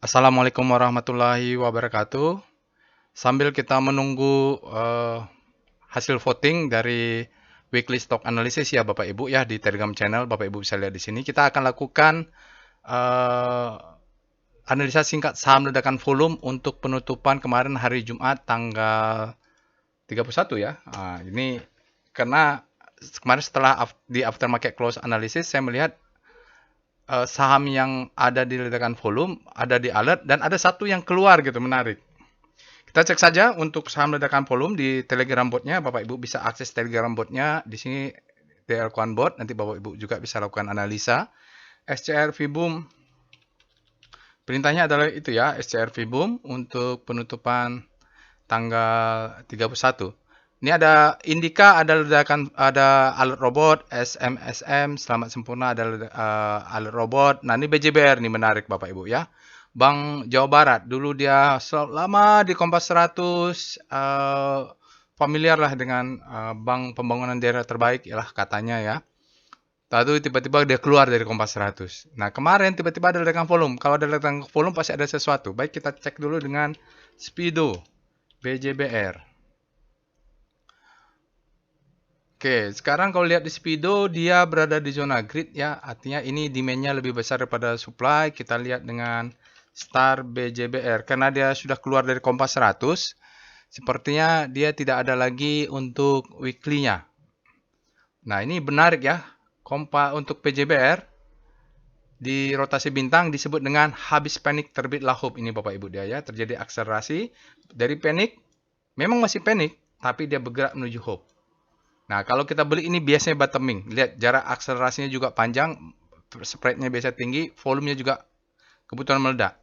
Assalamualaikum warahmatullahi wabarakatuh. Sambil kita menunggu hasil voting dari weekly stock analysis ya Bapak Ibu ya di Telegram channel, Bapak Ibu bisa lihat di sini. Kita akan lakukan eh, analisa singkat saham ledakan volume untuk penutupan kemarin hari Jumat tanggal 31 ya. Ini karena kemarin setelah di aftermarket close analysis saya melihat saham yang ada di ledakan volume, ada di alert, dan ada satu yang keluar gitu, menarik. Kita cek saja untuk saham ledakan volume di Telegram botnya. Bapak Ibu bisa akses Telegram botnya. Di sini TL1 bot. Nanti Bapak Ibu juga bisa lakukan analisa. SCR Vibum. Perintahnya adalah itu ya, SCR Vibum untuk penutupan tanggal 31. Ini ada Indika, ada ledakan, ada alert robot, SMSM, selamat sempurna, ada alert robot. Nah, ini BJBR nih menarik Bapak Ibu ya. Bank Jawa Barat, dulu dia lama di Kompas 100, familiar lah dengan bank pembangunan daerah terbaik lah katanya ya. Lalu tiba-tiba dia keluar dari Kompas 100. Nah, kemarin tiba-tiba ada ledakan volume. Kalau ada ledakan volume pasti ada sesuatu. Baik, kita cek dulu dengan Speedo, BJBR. Oke, sekarang kalau lihat di Speedo, dia berada di zona grid ya. Artinya ini demand-nya lebih besar daripada supply. Kita lihat dengan Star BJBR. Karena dia sudah keluar dari Kompas 100, sepertinya dia tidak ada lagi untuk weekly-nya. Nah, ini menarik ya. Untuk PJBR, di rotasi bintang disebut dengan habis panik terbitlah hope. Ini Bapak Ibu dia ya. Terjadi akselerasi dari panik. Memang masih panik, tapi dia bergerak menuju hope. Nah, kalau kita beli ini biasanya bottoming. Lihat jarak akselerasinya juga panjang, spreadnya biasa tinggi, volumenya juga kebetulan meledak.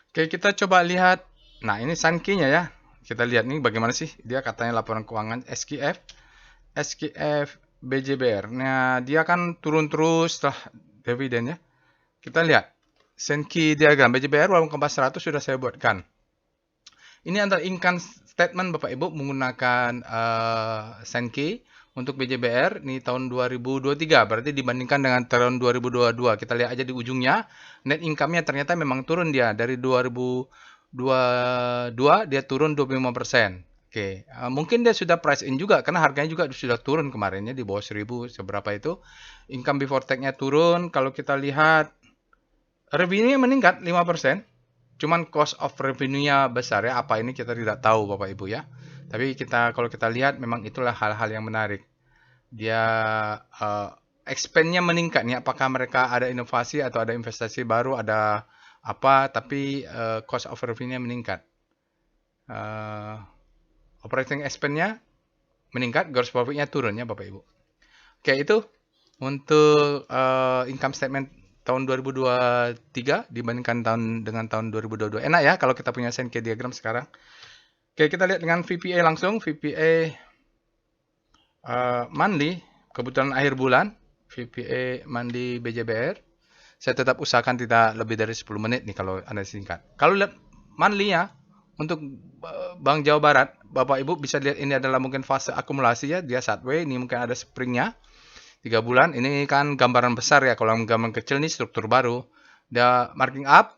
Oke, kita coba lihat. Nah, ini Sankey-nya ya. Kita lihat nih bagaimana sih dia katanya laporan keuangan SKF BJBR. Nah, dia kan turun terus setelah dividen ya. Kita lihat Sankey diagram BJBR walaupun Kompas 100 sudah saya buatkan. Ini antara income statement Bapak Ibu menggunakan Sankey untuk BJBR ini tahun 2023. Berarti dibandingkan dengan tahun 2022. Kita lihat aja di ujungnya. Net income-nya ternyata memang turun dia. Dari 2022 dia turun 25%. Oke, mungkin dia sudah price in juga karena harganya juga sudah turun kemarinnya di bawah 1000 seberapa itu. Income before tax-nya turun. Kalau kita lihat revenue-nya meningkat 5%. Cuman cost of revenue-nya besar ya. Apa ini kita tidak tahu Bapak Ibu ya. Tapi kalau kita lihat memang itulah hal-hal yang menarik. Dia expand-nya meningkat nih. Apakah mereka ada inovasi atau ada investasi baru, ada apa, tapi cost of revenue-nya meningkat. Operating expense-nya meningkat, gross profit-nya turun ya Bapak Ibu. Oke, itu untuk income statement tahun 2023 dibandingkan dengan tahun 2022. Enak ya kalau kita punya Sankey diagram sekarang. Oke, kita lihat dengan VPA langsung. VPA monthly, kebetulan akhir bulan. VPA monthly BJBR. Saya tetap usahakan tidak lebih dari 10 menit nih kalau Anda singkat. Kalau lihat monthly-nya, untuk Bank Jawa Barat, Bapak Ibu bisa lihat ini adalah mungkin fase akumulasi ya. Dia sideways, ini mungkin ada spring-nya. 3 bulan, ini kan gambaran besar ya. Kalau gambaran kecil ini struktur baru. Dia marking up,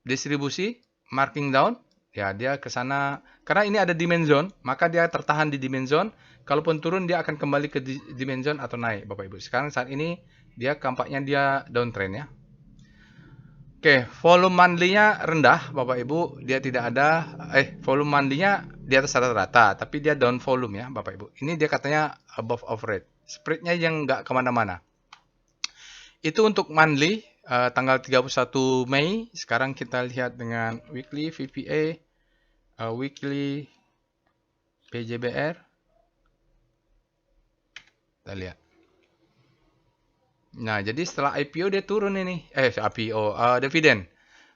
distribusi, marking down, ya dia ke sana. Karena ini ada demand zone, maka dia tertahan di demand zone. Kalaupun turun, dia akan kembali ke demand zone atau naik, Bapak Ibu. Sekarang saat ini, dia kampaknya dia downtrend ya. Oke, volume monthly-nya rendah, Bapak Ibu. Dia tidak ada, volume monthly-nya di atas rata-rata, tapi dia down volume ya, Bapak Ibu. Ini dia katanya above average. Spread-nya yang nggak kemana-mana. Itu untuk monthly, tanggal 31 Mei. Sekarang kita lihat dengan weekly VPA, weekly PJBR. Kita lihat. Nah, jadi setelah IPO dia turun ini. Dividen.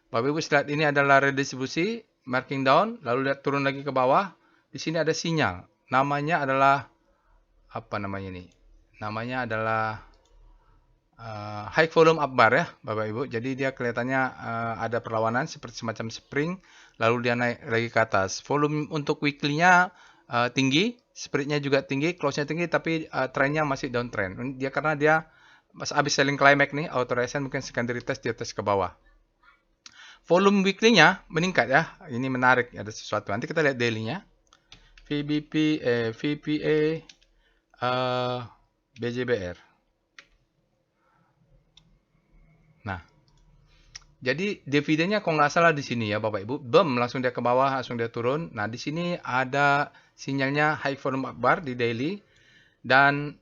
Bapak Ibu lihat ini adalah redistribusi, marking down, lalu lihat turun lagi ke bawah. Di sini ada sinyal. Namanya adalah, apa namanya ini? Namanya adalah high volume up bar ya Bapak Ibu. Jadi dia kelihatannya ada perlawanan seperti semacam spring, lalu dia naik lagi ke atas. Volume untuk weekly-nya tinggi, spread-nya juga tinggi, close-nya tinggi, tapi trend-nya masih downtrend. Dia karena dia habis selling climax nih, authorization mungkin secondary test di atas ke bawah. volume weekly-nya meningkat ya. Ini menarik, ada sesuatu. Nanti kita lihat daily-nya. VPA, BJBR. Nah, jadi dividennya kalau nggak salah di sini ya Bapak Ibu, langsung dia ke bawah, langsung dia turun. Nah, di sini ada sinyalnya high volume bar di daily dan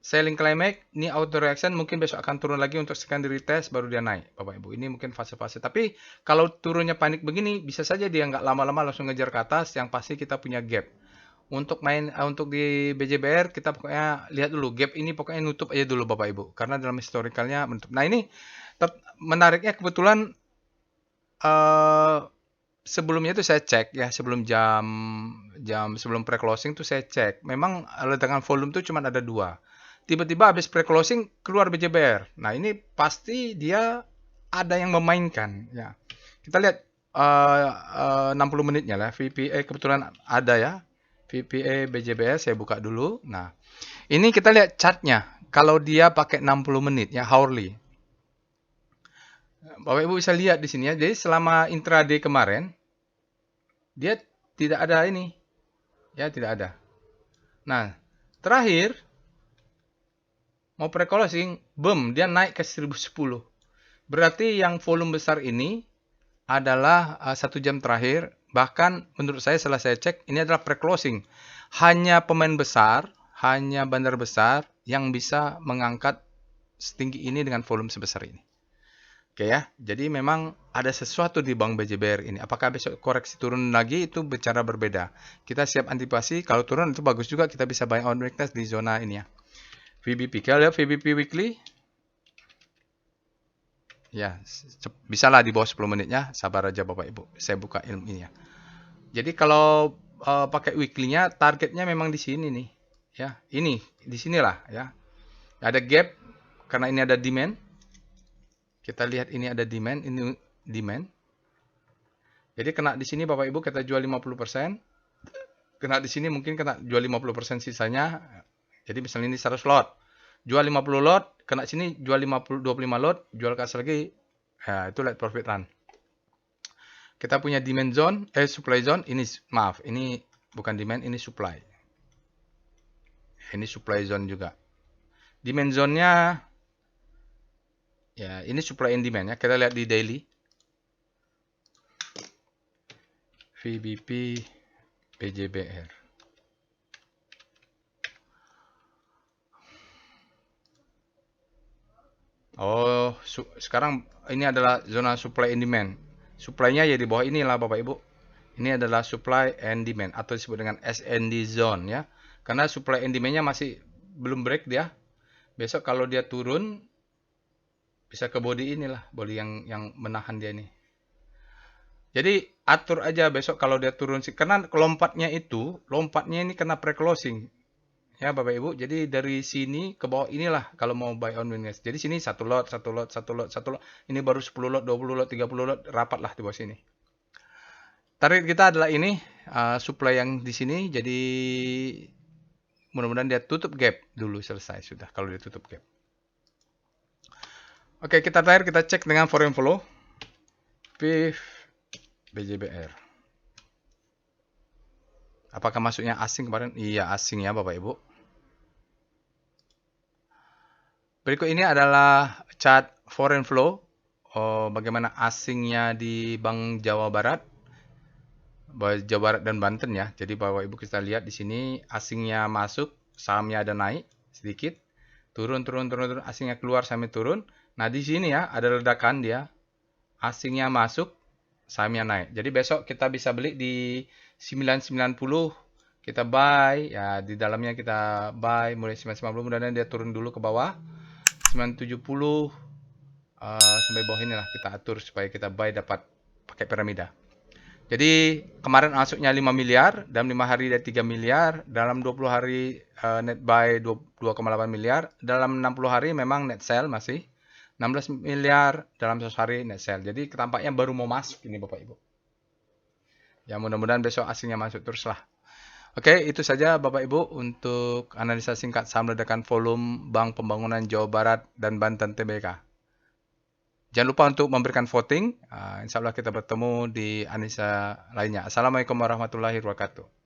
selling climax ini auto reaction mungkin besok akan turun lagi untuk secondary test baru dia naik Bapak Ibu. Ini mungkin fase-fase. Tapi kalau turunnya panik begini bisa saja dia nggak lama-lama langsung ngejar ke atas, yang pasti kita punya gap. Untuk di BJBR kita pokoknya lihat dulu gap ini, pokoknya nutup aja dulu Bapak Ibu karena dalam historicalnya menutup. Nah, ini menariknya kebetulan sebelumnya itu saya cek ya, sebelum sebelum pre-closing tuh saya cek. Memang ledakan volume tuh cuma ada 2. Tiba-tiba habis pre-closing keluar BJBR. Nah, ini pasti dia ada yang memainkan ya. Kita lihat 60 menitnya lah. VPA kebetulan ada ya. VPA BJBR saya buka dulu. Nah, ini kita lihat chartnya. Kalau dia pakai 60 menit ya, hourly. Bapak Ibu bisa lihat di sini ya. Jadi selama intraday kemarin dia tidak ada ini. Ya, tidak ada. Nah, terakhir mau pre-closing, boom, dia naik ke 1010. Berarti yang volume besar ini adalah 1 jam terakhir. Bahkan menurut saya setelah saya cek, ini adalah pre-closing. Hanya pemain besar, hanya bandar besar yang bisa mengangkat setinggi ini dengan volume sebesar ini. Oke ya, jadi memang ada sesuatu di Bank BJBR ini. Apakah besok koreksi turun lagi itu bicara berbeda. Kita siap antisipasi, kalau turun itu bagus juga kita bisa buy on weakness di zona ini ya. VBP, kita lihat VBP weekly. Ya, bisa lah di bawah 10 menitnya, sabar aja Bapak Ibu. Saya buka ilmu ini ya. Jadi kalau pakai weekly-nya, targetnya memang di sini nih. Ya, ini, di sinilah ya. Ada gap, karena ini ada demand. Kita lihat ini ada demand, ini demand. Jadi kena di sini Bapak Ibu kita jual 50%. Kena di sini mungkin kena jual 50% sisanya. Jadi misalnya ini 100 lot. Jual 50 lot, kena sini jual 25 lot, jual ke atas lagi. Ya, itu let profit run. Kita punya demand zone, supply zone. Ini maaf, ini bukan demand, ini supply. Ini supply zone juga. Demand zone-nya ya, ini supply and demand ya. Kita lihat di daily. VBP BJBR. Oh, sekarang ini adalah zona supply and demand. Supply-nya ya di bawah inilah Bapak Ibu. Ini adalah supply and demand atau disebut dengan SND zone ya. Karena supply and demand-nya masih belum break dia. Besok kalau dia turun bisa ke body inilah, body yang menahan dia ini. Jadi atur aja besok kalau dia turun sih, karena lompatnya ini kena pre-closing. Ya Bapak Ibu, jadi dari sini ke bawah inilah kalau mau buy on weakness. Jadi sini 1 lot, 1 lot, 1 lot, 1 lot. Ini baru 10 lot, 20 lot, 30 lot, rapatlah di bawah sini. Target kita adalah ini, supply yang di sini, jadi mudah-mudahan dia tutup gap dulu, selesai sudah kalau dia tutup gap. Oke, terakhir kita cek dengan foreign flow. PIF BJBR. Apakah masuknya asing kemarin? Iya, asing ya Bapak Ibu. Berikut ini adalah chart foreign flow. Bagaimana asingnya di Bank Jawa Barat. Jawa Barat dan Banten ya. Jadi Bapak Ibu kita lihat di sini asingnya masuk, sahamnya ada naik sedikit. Turun, asingnya keluar sampai turun. Nah, di sini ya ada ledakan dia. Asingnya masuk, sahamnya naik. Jadi besok kita bisa beli di 990, kita buy ya, di dalamnya kita buy mulai 990, mudah-mudahan dia turun dulu ke bawah 970 sampai bawah inilah kita atur supaya kita buy dapat pakai piramida. Jadi kemarin masuknya 5 miliar, dalam 5 hari dia 3 miliar, dalam 20 hari net buy 2,8 miliar, dalam 60 hari memang net sell masih 16 miliar, dalam 100 hari net sell. Jadi tampaknya baru mau masuk ini Bapak Ibu. Ya mudah-mudahan besok asingnya masuk terus lah. Oke, itu saja Bapak Ibu untuk analisa singkat saham ledakan volume Bank Pembangunan Jawa Barat dan Banten TBK. Jangan lupa untuk memberikan voting. Insya Allah kita bertemu di Anissa lainnya. Assalamualaikum warahmatullahi wabarakatuh.